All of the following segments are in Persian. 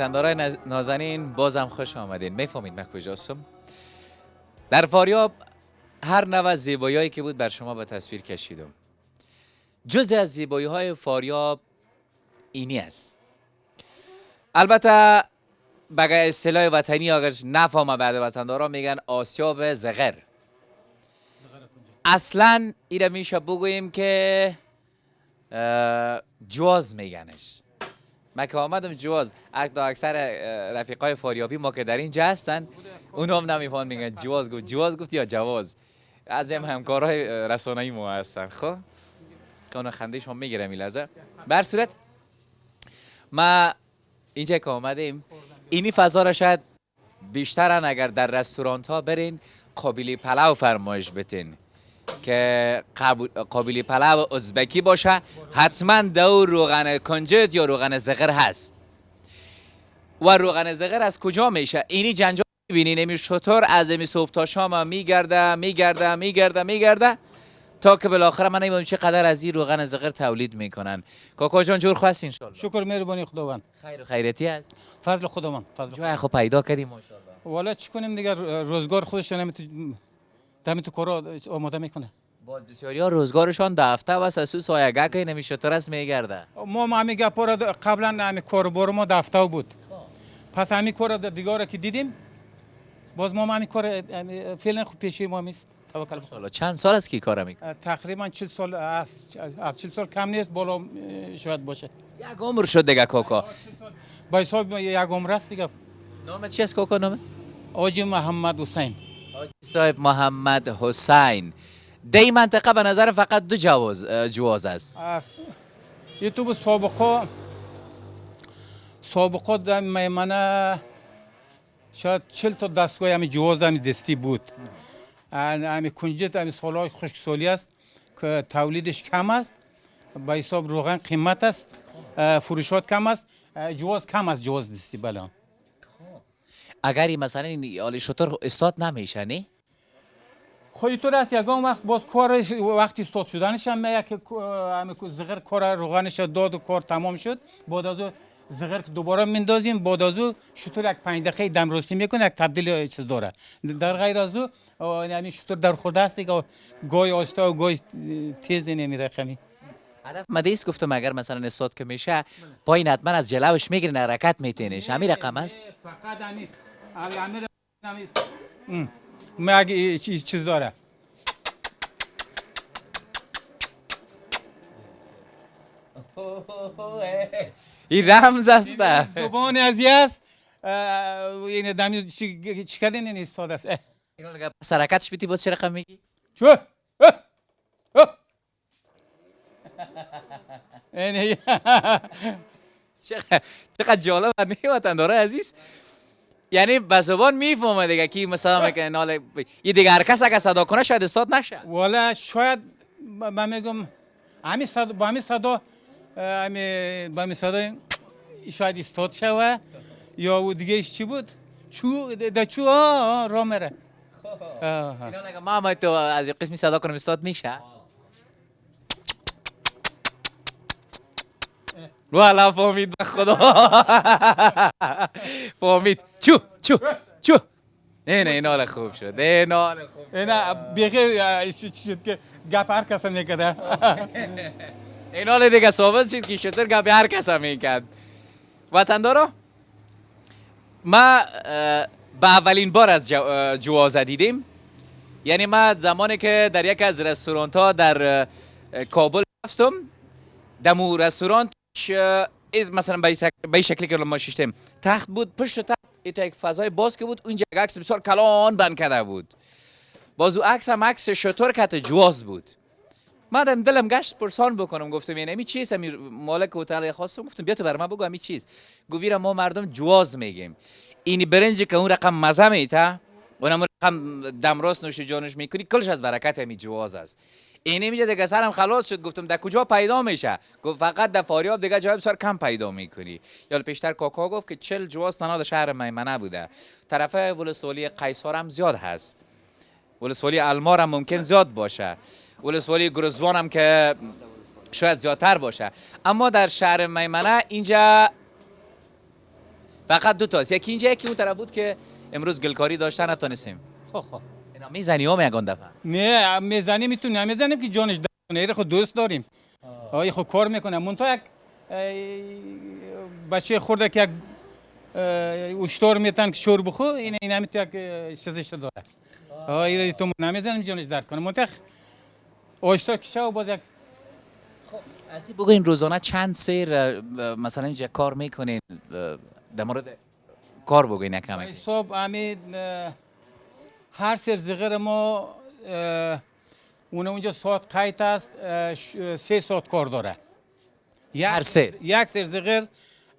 وطندارای نازنین بازم خوش آمدین. میفهمید من کجاستم؟ در فاریاب هر نوع از زیبایی‌هایی که بود بر شما به تصویر کشیدم. جزء از زیبایی‌های فاریاب اینی است. البته بگه اصطلاح وطنی اگر نفهمه بعد وطندارا میگن آسیاب زغر. اصلا ایره میشه بگوییم که جواز میگنش. من که آمدم جواز، اکثر رفیقای فاریابی ما که در اینجا هستن اون هم نمیفهمن، میگن جواز گفت یا جواز. از این همکارای رسانه‌ای ما هستن. خب اون خنده شما میگیره میلازه. به هر صورت ما اینجا که آمدیم اینی فضا را شاید بیشترن اگر در رستوران ها برین قابلی پلاو فرمایش بتین که قابلی پلاو ازبکی باشه، حتما دو روغن کنجد یا روغن زغر هست. و روغن زغر از کجا میشه؟ اینی جنجال میبینین امی شطور از امی صبح تا شام میگرده تا که بالاخره من نمیدونم چقدر از این روغن زغر تولید میکنن. کاکا جان جور خواست ان شاء الله. شکر مهربانی خداوند. خیر و خیرتی است. فضل خداوند. جای خو پیدا کردیم ماشاءالله. والا چی کنیم دیگه، روزگار خودش دم تو کارا آماده میکنه. با بسیاری ها روزگارشان دفته و سسو سایگاه که نمیشه ترس میگرده. ما همین گپا را قبلا همین کاربار ما دفته بود. پس همین کار دیگه که دیدیم باز ما همین کار فعلا خود پیشی ما نیست. توکل. چند سال است که کار میکنی؟ تقریبا 40 سال از 40 سال کم نیست، بالا شاید باشه. یک عمر شد دیگه کاکا. با حساب یک عمر است دیگه. نام چی است کاکا نام؟ حاجی محمد حسین. حاجی صاحب محمد حسین. دی منطقه به نظر فقط دو جواز است. یه تو سابقه در میمنه شاید 40 تا دستگاه همین جواز همین دستی بود. همین کنجد همین سالهای خشکسالی است که تولیدش کم است، با حساب روغن قیمت است، فروشات کم است، جواز کم است، جواز دستی. بله. اگری مثلا این آلی شطور استاد نمیشه نه؟ خواهی تو راست یکم وقت باز کار وقتی استاد شدنش هم همین زغر کار روغنش داد و کار تمام شد، بعد از زغر دوباره میندازیم، بعد از او شطور یک 5 دقیقه دم رسی میکنه، یک تبدیل چیز داره. در غیر از او یعنی شطور در خورده است دیگه، گاهی آهسته و گاهی تیز نمیره خمی. هدف مدیس گفتم اگر مثلا استاد که میشه پایین حتما از جلوش میگیرن حرکت میتینش. همین رقم است؟ فقط همین مگه چیز داره. این رمز است. زبان ازی است. این دمی چی کردین این استاد است. اینو لگه پس حرکتش بیتی باز چه رقم میگی؟ چو چقدر جالب و وطنداره عزیز. یعنی به زبان میفهمه دیگه که مثلا میگه ناله یه دیگه هر کس اگه صدا کنه شاید استاد نشه. والا شاید من میگم همین صدا با همین صدا شاید استاد شوه یا و دیگه چی بود؟ چو راه میره. اینا نگه ما تو از قسمی صدا کنم استاد میشه. والا فهمید به خدا. فهمید. چو نه حال خوب شد. نه بیخی شد که گپ هر کس میکرده. این حال دیگه ثابت شد که شطور گپ هر کس میکرد. وطندارا ما به اولین بار از جواز دیدیم. یعنی ما زمانی که در یک از رستوران ها در کابل رفتم، دمو رستوران مثلا به این شکلی که ما شیشتیم تخت بود، پشت تخت ایتا یک فضای باز که بود، اونجا یک عکس بسیار کلان بند کرده بود. بازو عکس هم عکس شطور کت جواز بود. من دلم گشت پرسان بکنم، گفتم این امی چیست؟ امی مالک هتل خواستم، گفتم بیا تو بر من بگو امی چیست؟ گویرم ما مردم جواز میگیم. اینی برنجی که اون رقم مزه میته اونم رقم دمراست نوش جانش میکنی، کلش از برکت امی جواز است. اینی میگه دیگه سرم خلاص شد. گفتم در کجا پیدا میشه؟ گفت فقط در فاریاب، دیگه جای بسیار کم پیدا میکنی. یا پیشتر کاکا گفت که 40 جواز تنها در شهر میمنه بوده. طرف ولسوالی قیصر هم زیاد هست، ولسوالی المار هم ممکن زیاد باشه، ولسوالی گرزوان هم که شاید زیادتر باشه، اما در شهر میمنه اینجا فقط دو تاست، یکی اینجا یکی اون طرف بود که امروز گلکاری داشتن نتونستیم. خب اینا میزنی هم یگان دفعه؟ نه میزنیم میتونیم نمیزنیم که جانش درنه. ایره خود دوست داریم. آیا خود کار میکنه. منتها یک بچه خورده که یک اشتار میتن که شور بخو این همیتو یک چیزش داره. ایره تو نمیزنیم جانش درد کنه. منتها اشتار کشه و باز یک از بگوین روزانه چند سیر مثلا اینجا کار میکنین؟ در مورد کار بگوین یکم. صبح امید هر سر زغر ما اونجا ساعت قیت است 3 ساعت کار داره. هر سر؟ یک سر زغر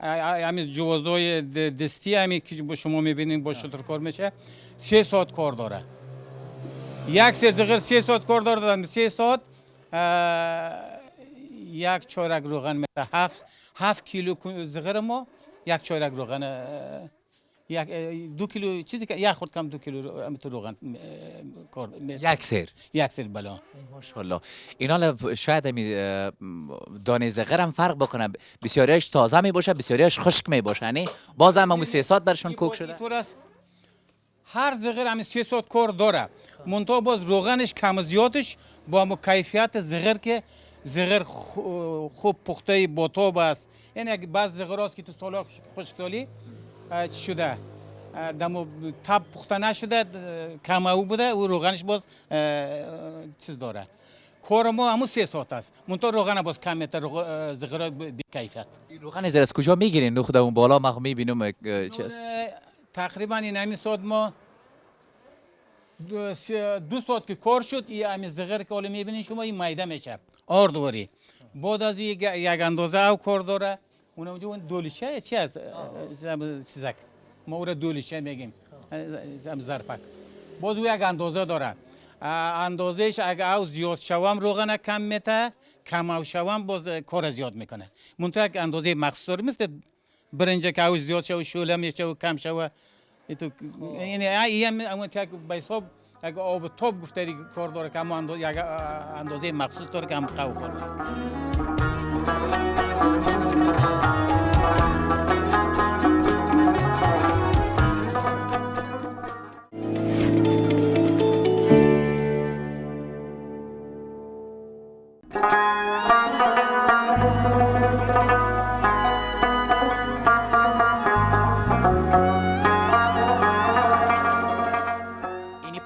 همین جوازهای دستی همین که با شما میبینین با شتر کار میشه 3 ساعت کار داره. یک سر زغر 3 ساعت کار داره. 3 ساعت یک چارک روغن میشه. 7 کیلو زغر ما یک چارک روغن یک 2 کیلو چیزی که یک خورد کم 2 کیلو امتو روغن کار یک سر؟ یک سر بلا. ماشاءالله. اینا شاید دانه زغر هم فرق بکنه، بسیاریش تازه می باشه بسیاریش خشک می باشه، یعنی باز هم همون 3 ساعت برشون کوک شده. هر زغر همین 3 ساعت کار داره. منتها باز روغنش کم زیادش با همون کیفیت زغر که زغر خوب پخته باتاب است. یعنی بعض زغر هست که تو سالا خشکسالی شده دمو تب پخته نشده کم او بوده او روغنش باز چیز داره. کار ما همون 3 ساعت است. منتها روغن باز کم میته زغر بی کیفیت. روغن زغر از کجا میگیرین؟ نو خدا اون بالا ما میبینم تقریبا این همین ساعت ما 2 ساعت که کار شد این همین زغر که حالا میبینین شما این میده میشه آردوری. بعد از یک اندازه او کار داره. اونجا اون دولیچه چی است؟ سیزک ما او را دولیچه میگیم زرپک. باز او یک اندازه داره. اندازهش اگه او زیاد شوم روغن کم میته، کم او شوم باز کار زیاد میکنه. منتها یک اندازه مخصوص مثل برنج که او زیاد شو شوله میشه و کم شو. یعنی این هم که به حساب اگه آب تاب گفتاری کار داره که اما یک اندازه مخصوص داره که هم قو کنه.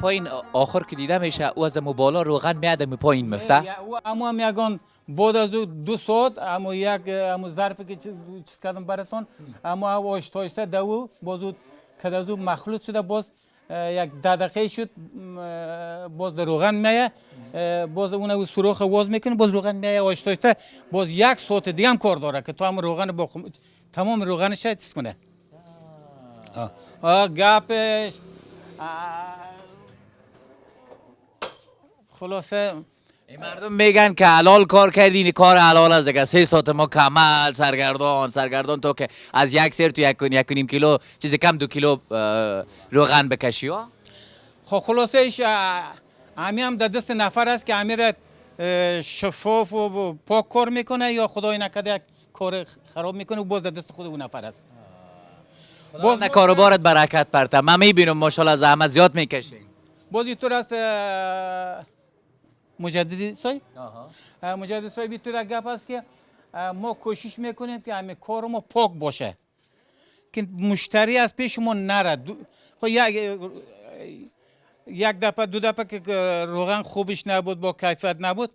پایین آخر که دیده میشه او از بالا روغن میاد می پایین مفته. اما هم یگان بعد از 2 ساعت اما یک اما ظرفی که چیز کردم براتون اما آش تایسته دو باز که از مخلوط شده باز یک 10 دقیقه شد باز در روغن میه باز اون سوراخ واز میکنه باز روغن میه آش تایسته باز 1 ساعت دیگه هم کار داره که تو هم روغن با تمام روغنش چیز کنه. گپش خلاصه این مردم میگن که حلال کار کردین، کار حلال است دیگه. 3 ساعت مکمل سرگردان تو که از یک سر تو 1.5 کیلو چیزی کم 2 کیلو روغن بکشی ها. خب خلاصه ایش همی هم در دست نفر است که همی را شفاف و پاک کار میکنه یا خدای نکرده یک کار خراب میکنه و باز در دست خود اون نفر است. باز کاروبارت برکت پرته. من میبینم ماشاءالله زحمت زیاد میکشین. باز اینطور است مجددی سای؟ مجددی سای بیطور گپ است که ما کوشش میکنیم که همه کار ما پاک باشه که مشتری از پیش ما نره. خب یک دفعه 2 دفعه که روغن خوبش نبود با کیفیت نبود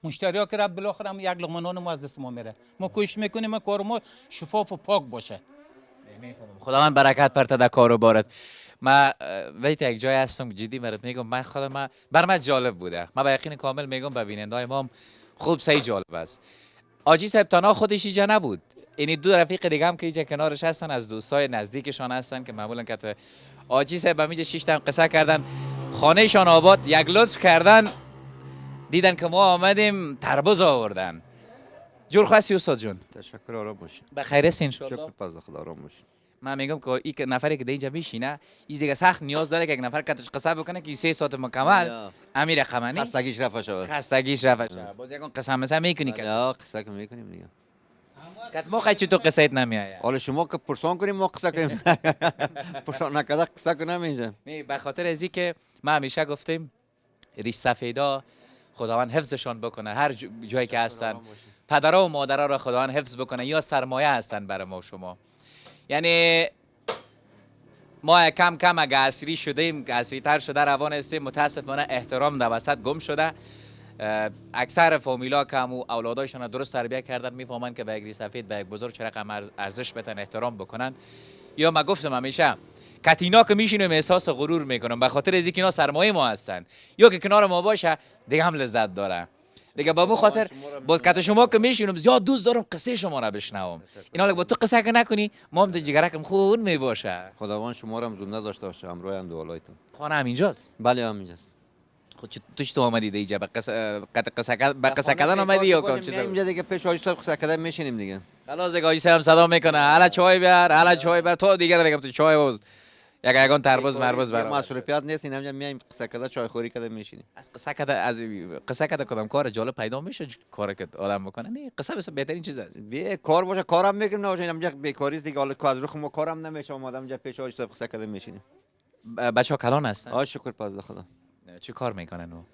مشتری ها که رب بالاخره هم یک لقمه نان ما از دست ما میره. ما کوشش میکنیم کار ما شفاف و پاک باشه. خدا من برکت پرته در کاروبارت. ما وقتی یک جای هستم جدی برات میگم من خودم بر من جالب بوده. من به یقین کامل میگم به بیننده‌های ما خوب صحیح جالب است. آجی صاحب تنها خودش اینجا نبود. این 2 رفیق دیگه هم که اینجا کنارش هستن از دوستای نزدیکشان هستن که معمولا که آجی صاحب همینجا 6 تا قصه کردن خانهشان آباد یک لطف کردن دیدن که ما آمدیم تربوز آوردن. جور خواستی استاد جون. تشکر آرام باشین. بخیر است ان شاء شکر الله. پس خدا آرام باشین. من میگم که این نفری که اینجا میشینه این دیگه سخت نیاز داره که یک نفر کتش قصه بکنه که 3 ساعت مکمل امیر قمنی خستگیش رفت شد. خستگیش رفت شد. باز یکون قسم مثلا میکنی که یا قصه که میکنیم دیگه. کت ما خیلی تو قصه ایت نمیآید. حالا شما که پرسان کنیم ما قصه کنیم پرسان نکرده قصه کنم اینجا. نه به خاطر ازی که ما همیشه گفتیم ریش سفیدا خداوند حفظشان بکنه هر جایی که هستن، پدرها و مادرها را خداوند حفظ بکنه، یا سرمایه هستن برای ما شما. یعنی ما کم کم اگه عصری شدیم، عصری تر شده روان هستیم، متاسفانه احترام در وسط گم شده. اکثر فامیلا که همو اولادایشان درست تربیت کردن میفهمن که به یک ریش سفید به یک بزرگ چه رقم ارزش بدن، احترام بکنن. یا ما گفتم همیشه کتینا که میشینیم احساس غرور میکنم به خاطر از اینکه اینا سرمایه ما هستن، یا که کنار ما باشه دیگه هم لذت داره دیگه. با مو خاطر باز کت شما که میشینم زیاد دوست دارم قصه شما را بشنوم. اینا لگ با تو قصه که نکنی ما هم جگرکم خون میباشه. خداوند شما را هم زنده داشته باشه، همراه هم دوالایتون. خانه همینجاست؟ بله همینجاست. خود تو چطور آمدید اینجا؟ به قصه کردن آمدی یا کام چیزا؟ اینجا دیگه پیش حاجی صاحب قصه کردن میشینیم دیگه. خلاص دیگه حاجی صاحب صدا میکنه حالا چای بیار، حالا چای بیار. تو دیگه دیگه تو چای باز یگان تربوز مربوز برام. مصروفیت نیست، اینجا میایم قصه کردن چای خوری کردن میشینیم. از قصه کردن کدام کار جالب پیدا میشه کاری که آدم بکنه؟ نه قصه بس بهترین چیز است. بی کار باشه کارم میکنیم، نه باشه اینجا بیکاری است دیگه. حالا از رخ ما کارم نمیشه، اومدم اینجا پیش حاجی صاحب قصه کردن میشینیم. بچه‌ها کلان هستن؟ آ شکر پاز خدا. چی کار میکنن او؟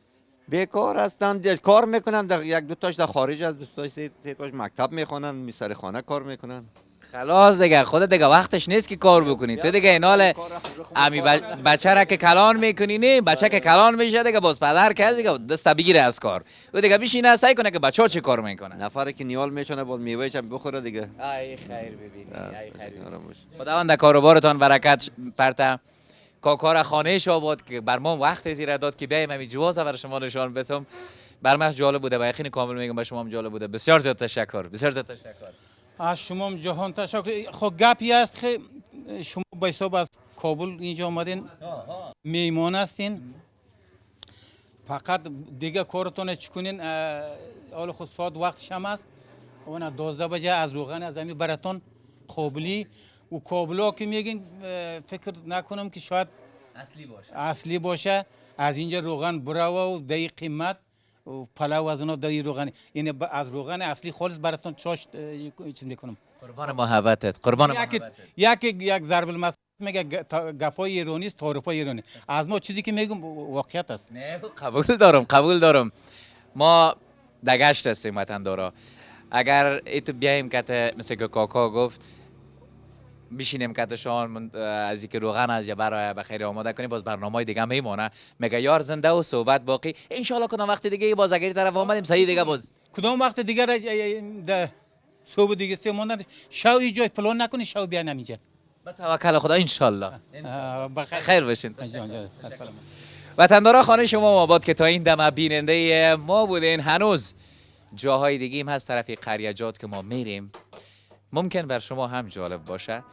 بیکار هستن، کار میکنن، در یک دو تاش در خارج از دو تاش سه تاش مکتب میخونن، میسر خانه کار میکنن. خلاص دیگه خودت دیگه وقتش نیست که کار بکنی. تو دیگه اینال امی بچه را که کلان میکنی، نه بچه که کلان میشه دیگه باز پدر که دیگه دست بگیره از کار و دیگه بشینه سعی کنه که بچه‌ها چه کار میکنن. نفری که نیال میشونه باز میوهش هم بخوره دیگه. ای خیر ببینی، ای خیر. خداوند در کاروبارتان برکت پرته. کار خانه آباد که بر ما وقت زیر داد که بیایم همین جواز بر شما نشان بدم. بر من جالب بوده و یقین کامل میگم به شما هم جالب بوده. بسیار زیاد تشکر، بسیار زیاد تشکر. از شما هم جهان تشکر. خب گپی است که شما با حساب از کابل اینجا آمدین میمون هستین، فقط دیگه کارتون چکنین. حالا خود ساعت وقتش هم است، اون 12 بجه از روغن از زمین براتون قابلی و کابلا که میگین فکر نکنم که شاید اصلی باشه. از اینجا روغن براو و دی قیمت و پلاو از اونا دی روغن، یعنی از روغن اصلی خالص براتون چاش چیز میکنم. قربان محبتت، قربان محبتت. یک ضرب المثل میگه گپای ایرانی است، تعارفای ایرانی. از ما چیزی که میگم واقعیت است. نه قبول دارم. ما دگشت هستیم وطن دارا. اگر ایتو بیایم که مثل که کاکا گفت بشینیم کتشان از اینکه روغن از یا برای بخیر آماده کنیم، باز برنامه دیگه میمونه. میگه یار زنده و صحبت باقی. ان شاء الله کدام وقت دیگه باز اگر طرف آمدیم صحیح دیگه باز کدام وقت دیگه در صبح دیگه سه ماندن شو اینجا پلان نکنی، شو بیا نمیجه. با توکل خدا ان شاء الله. خیر باشین. سلام. وطندارا خانه شما آباد که تا این دم بیننده ما بودین. هنوز جاهای دیگه هم هست طرف قریجات که ما میریم، ممکن بر شما هم جالب باشه.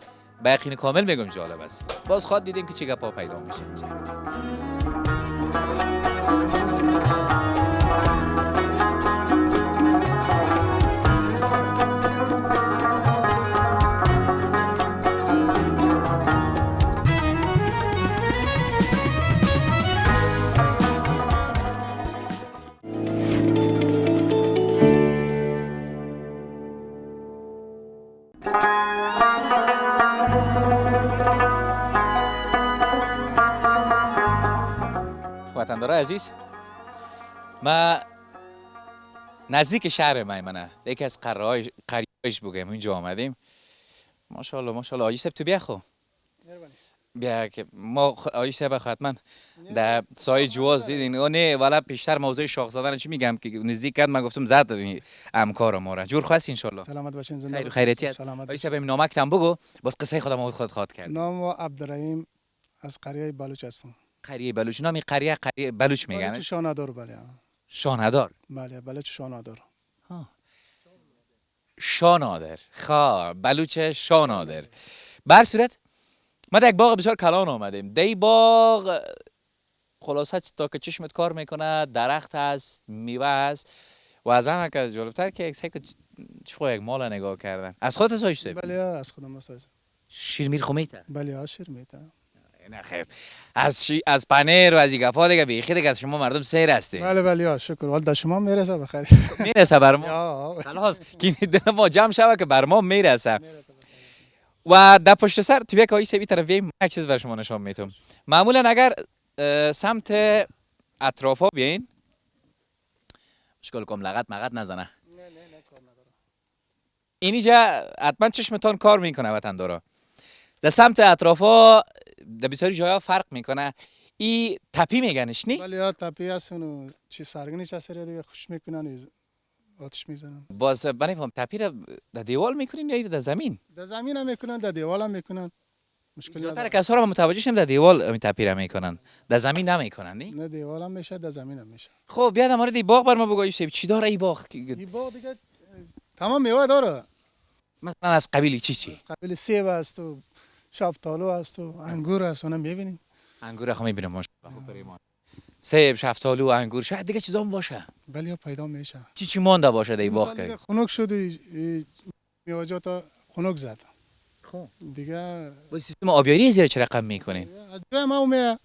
با یقین کامل میگم جالب است. باز خود دیدیم که چه گپا پیدا میشه. وطندارای عزیز، ما نزدیک شهر میمنه، یکی از قریه‌اش بگم اینجا آمدیم. ماشاءالله آجی صاحب تو بیا خو بیا که ما آجی صاحب حتما در سایه جواز دیدین و نه والا پیشتر موضوع شاخ زدن چی میگم که نزدیک کرد، من گفتم زد همکار ما را جور خواست ان شاء الله. سلامت باشین، زنده خیر خیریتی است. آجی صاحب نامک تام بگو باز قصه خودم خود کرد. نام عبدالرحیم از قریه بلوچ هستم. قریه بلوچ. نامی قریه بلوچ میگن؟ بلوچ شانادار. بله شانادار. بله بلوچ شانادار. شانادر. بلوچ شانادر. بر صورت ما در یک باغ بسیار کلان آمدیم. دی باغ خلاصه تا که چشمت کار میکنه، درخت هست، میوه هست و از همه که جالبتر که یک مال نگاه کردن. از خودت سایشته؟ بله از خودم است. شیر میر خومیته؟ بله شیر میته. نه خیر. از پنیر و از این گپا دیگه بیخی دیگه از شما مردم سیر هستی. بله بله یا شکر ولی در شما میرسه بخیر. میرسه بر ما. یا خلاص که دل ما جمع شوه که بر ما میرسه. و در پشت سر تو یک آیی سبی طرف بیاییم یک چیز بر شما نشان میتونم. معمولا اگر سمت اطرافا بیاین مشکل کم لغت مغت نزنه. اینجا حتما چشمتان کار میکنه وطندارا. در سمت اطرافا در بسیاری جاها فرق میکنه. ای تپی میگنش نی؟ ولی یا تپی هستن و چی سرگنیش هست دیگه خوش میکنن آتش میزنن. باز بنفهم تپی را در دیوال میکنین یا در زمین؟ در زمین هم میکنن در دیوال هم میکنن. مشکل زیادتر نداره. کسا را متوجه شدم در دیوال می تپی را میکنن. در زمین نمیکنن نی؟ نه دیوال هم میشه در زمین هم میشه. خب بیا در مورد این باغ بر ما بگو یوسف چی داره این باغ؟ این باغ دیگه تمام میوه داره. مثلا از قبیل چی؟ از قبیل سیب است و شفتالو است و انگور است اونم میبینین. انگور خو میبینم ماشاءالله. سیب، شفتالو، انگور شاید دیگه چیزام باشه. بله پیدا میشه. چی مونده باشه در این باغ دیگه که؟ خنک شد میوه‌جات خنک زد. خب دیگه با سیستم آبیاری زیر چه رقم میکنین؟ از جای ما اومه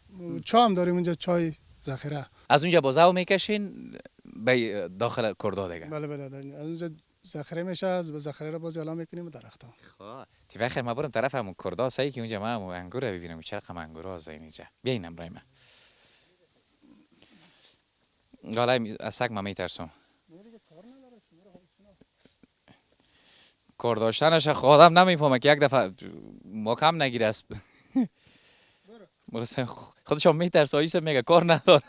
چای هم داریم اونجا چای ذخیره. از اونجا بازاو میکشین به داخل کردا دیگه. بله بله از اونجا ذخیره میشه از ذخیره رو باز اعلام میکنیم درختان. خب تی بخیر ما برم طرف همون کردا سعی که اونجا ما هم انگور رو ببینم چه رقم انگور از اینجا بیاینم برای من. حالا از سگ ما میترسم. کار داشتنش خودم نمیفهمه که یک دفعه محکم نگیره اسب. خودشون میترسه ایسا میگه کار نداره.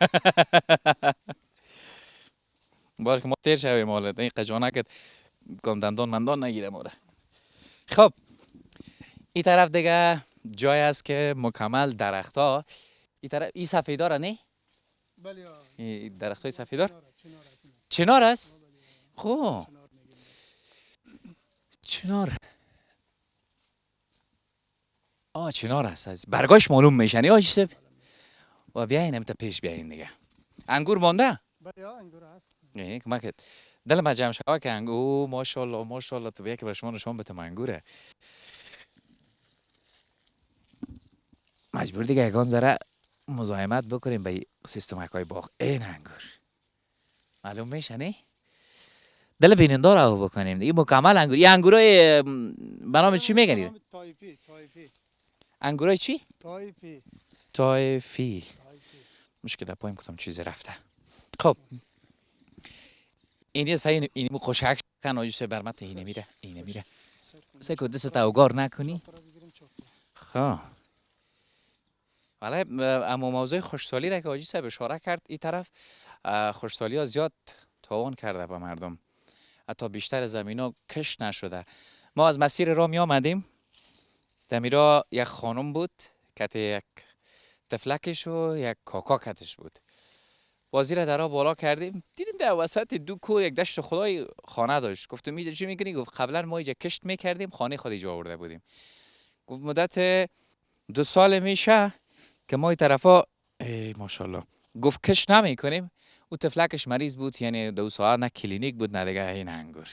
بار که ما تیر شویم حالا این قجانه که کم دندان مندان نگیره ما را. خب این طرف دیگه جای است که مکمل درخت ها این طرف این سفیداره نه؟ بله این درخت های سفیدار؟ چنار است؟ خب چنار چنار است از برگاش معلوم میشن یا چیزه و بیاین هم تا پیش بیاین دیگه انگور مانده؟ بله انگور هست. نه که من که دل ما جمع شد که انگور ماشاءالله تو بیا که بر شما نشون بتم انگوره مجبور دیگه یکان ذره مزاحمت بکنیم به سیستم های باغ این انگور معلوم میشه نه؟ دل بیننده رو بکنیم دیگه مکمل انگور این انگورای به نام چی میگن؟ تایفی انگورای چی؟ تایفی تایفی مشکل در پایم کدام چیزی رفته خب اینی سعی اینی خوشحک کن آجوسه برمت اینه میره سعی که دست اوگار نکنی خب ولی اما موضوع خوشسالی را که آجی صاحب اشاره کرد این طرف خوشسالی ها زیاد تعاون کرده با مردم حتی بیشتر زمین ها کش نشده ما از مسیر را می آمدیم دمیرا یک خانم بود که یک تفلکش و یک کاکا کتش بود بازی را در بالا کردیم دیدیم در وسط دو کو یک دشت خدای خانه داشت گفتم اینجا چی میکنی گفت قبلا ما اینجا کشت میکردیم خانه خود اینجا آورده بودیم گفت مدت 2 سال میشه که ما این طرفا ماشاءالله گفت کشت نمیکنیم او تفلکش مریض بود یعنی 2 ساعت نه کلینیک بود نه دیگه این انگور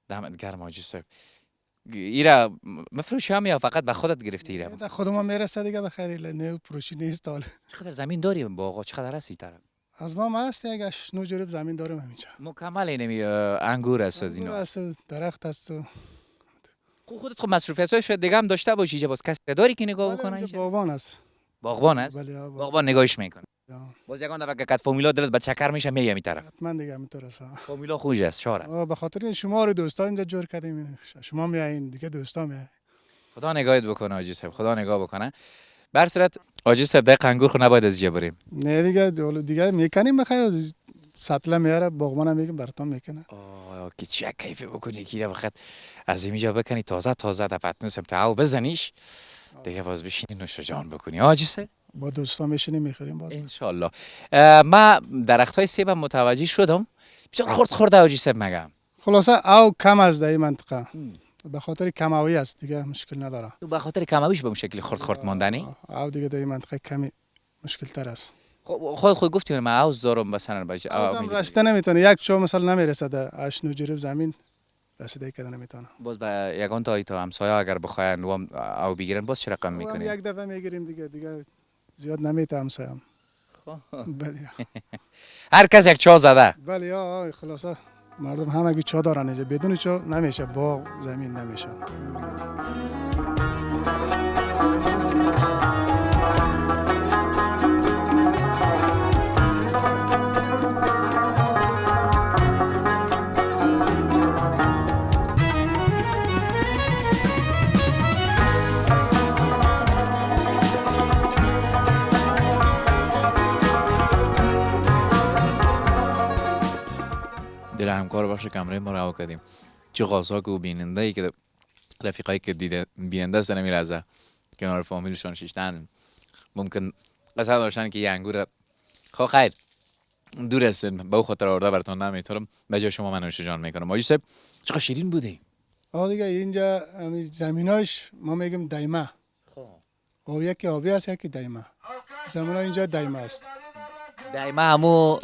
دمت گرم آجی صاحب ایرا مفروشی هم یا فقط به خودت گرفتی ایرا در خودم میرسه دیگه بخیر نه پروشی نیست حالا. چقدر زمین داری باغ چقدر هست این طرف از ما هست یک 9 جریب زمین داریم همینجا. مکمل اینمی انگور است از انگور اینا است درخت است و خودت خب مصروفیت شاید دیگه هم داشته باشی اینجا باز کسی داری که نگاه بکنه اینجا اینجا باغبان است. باغبان است بله باغبان نگاهش میکنه یا. باز یگان دفعه که کت فامیلا دلت به چکر میشه میگم این طرف حتما دیگه همینطور است. فامیلا خوش است شار است به خاطر شما رو دوستا اینجا جور کردیم شما میایین دیگه دوستا میایین. خدا نگاهت بکنه آجی صاحب خدا نگاه بکنه بر صورت آجی صاحب دقیق انگور خو نباید از اینجا بریم نه دیگه میکنیم بخیر سطل میاره باغبان هم میگم براتون میکنه. که چه کیف بکنی کی را وقت از اینجا بکنی تازه در پتنوسم تعو بزنیش دیگه باز بشینی نوش جان بکنی آجی صاحب با دوستا میشینیم میخوریم باز. انشالله ما درخت های سیب متوجه شدم بسیار خورده آجی صاحب مگم خلاصه او کم از در این منطقه به خاطر کماوی است دیگه مشکل نداره. تو به خاطر کمویش به اون شکلی خورد ماندنی او دیگه در این منطقه کمی مشکل تر است. خود گفتی من عوض دارم مثلا اوزم رسته نمیتونه یک چو مثلا نمیرسه 8 9 جریب زمین رسیدگی کردن نمیتونه. باز به یگان تا همسایه اگر بخواین وام او بگیرن باز چه رقم هم میکنین؟ یک دفعه میگیریم دیگه زیاد نمیته همسایم. بله هر کس یک چا زده. بله خلاصه مردم همگی چا دارن اینجا، بدون چا نمیشه، باغ زمین نمیشه. دل همکار بخش کمره ما رها کردیم. چه خاصا که بیننده ای که رفیقایی که دیده بیننده است نمیرزه کنار فامیلشان شیشتن ممکن قصد داشتن که یه انگور خب خیر دور هستن به او خاطر آورده براتون نمیتونم به جای شما من نوش جان میکنم. آجی صاحب چقدر شیرین بودی. دیگه اینجا زمیناش ما میگیم دایمه. خب یکی آبی است یکی دایمه. زمین اینجا دایمه است. دایمه همو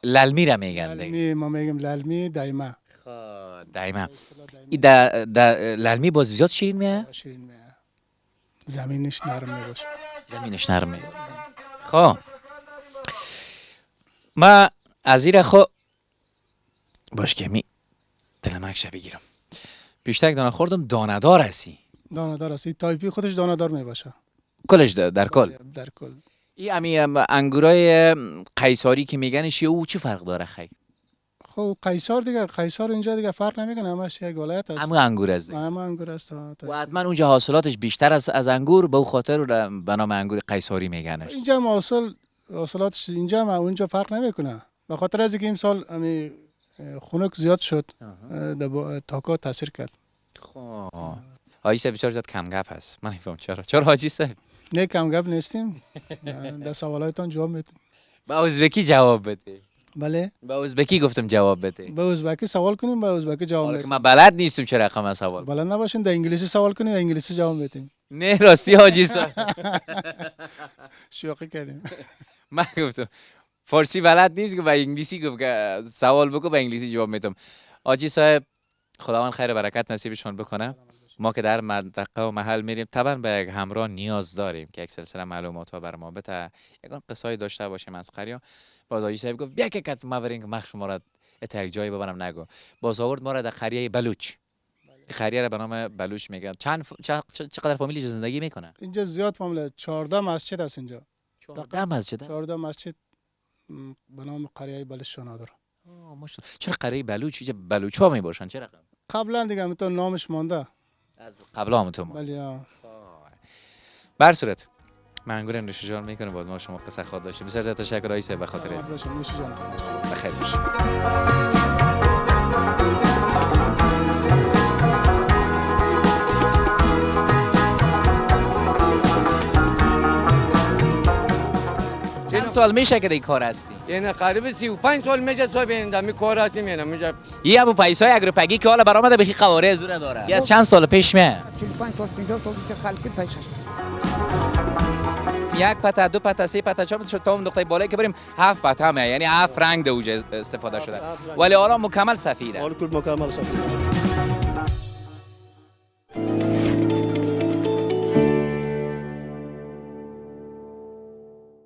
للمی را میگن دیگه. للمی ما میگیم للمی دایمه. خب دایمه این للمی باز زیاد شیرین میه؟ شیرین میه. زمینش نرم میباشه. زمینش نرم میباشه. خب ما از این خو باش که می دلمکشه بگیرم بیشتر یک دانه خوردم دانه دار هستی. دانه دار است. این تایپی خودش دانه دار میباشه. کلش در کل. در کل. این امی انگورای قیصاری که میگنش او چی فرق داره خی؟ خب قیصر دیگه قیصر اینجا دیگه فرق نمیکنه، همش یک ولایت است. همون انگور است. همه انگور است. و حتما اونجا حاصلاتش بیشتر از انگور به خاطر به نام انگور قیصاری میگنش. اینجا حاصلاتش اینجا ما اونجا فرق نمیکنه. به خاطر از اینکه امسال امی خنک زیاد شد تاکا تاثیر کرد. خب حاجی صاحب بسیار زیاد کم گپ هست. من نمیفهم چرا حاجی صاحب؟ نه کم گپ نیستیم. در سوالاتتان جواب میدیم. با ازبکی جواب بده. بله با ازبکی گفتم جواب بده. با ازبکی سوال کنیم با ازبکی جواب حالا که میدیم. من بلد نیستم چه رقم سوال. بلد نباشین در انگلیسی سوال کنیم در انگلیسی جواب میدیم. نه راستی حاجی صاحب. شوخی کردیم. من گفتم فارسی بلد نیست که با انگلیسی گفت که سوال بگو با انگلیسی جواب میدم. حاجی صاحب خداوند خیر و برکت نصیبشون بکنه. ما که در منطقه و محل میریم طبعا به یک همراه نیاز داریم که یک سلسله معلومات ها بر ما بده. یکان قصای داشته باشیم از خریا. باز حاجی صاحب گفت بیا که کت ما بریم که مخ شما را یک جایی ببرم نگو. باز آورد ما را در قریه بلوچ. قریه را به نام بلوچ میگن. چقدر فامیلی زندگی میکنه؟ اینجا زیاد فامیل 14 مسجد است اینجا. 14 مسجد است. 14 مسجد به نام قریه بلوچ شناور. ماشاءالله. چرا قریه بلوچ؟ چه بلوچا می باشن چه رقم؟ قبلا دیگه همون نامش مانده. از قبل همونطور. بله. بر صورت من انگور نوش جان میکنه باز ما شما قصه خود داشتیم. بسیار زیاد تشکر آقای صاحب به خاطر از بخیر باشید. چند سال میشه که این کار هستی؟ یعنی قریب 35 سال میشه صاحب این می کار هستیم. یعنی میشه یه ابو پیسای اگروپگی که حالا برآمده بخی قواره زور داره. یه چند سال پیش میه؟ 45 سال 50 سال که خلقی پیش یک پته دو پته سه پته چهار پته تا اون نقطه بالایی که بریم 7 پته همه، یعنی 7 رنگ دوجه استفاده شده ولی حالا مکمل سفیده. حالا کل مکمل سفید.